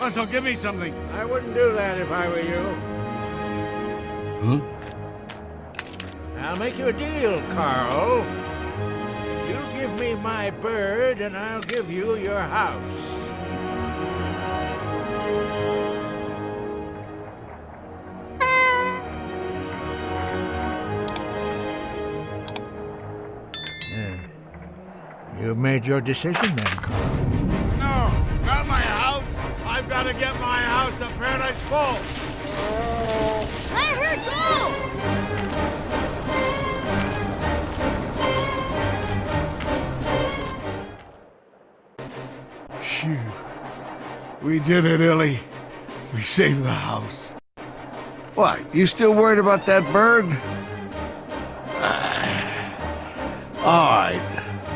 Unless he'll give me something. I wouldn't do that if I were you. Huh? I'll make you a deal, Carl. You give me my bird, and I'll give you your house. You've made your decision then, Carl. No, not my house. I've got to get my house to Paradise Falls. Let her go! Phew. We did it, Illy. We saved the house. What, you still worried about that bird? All right.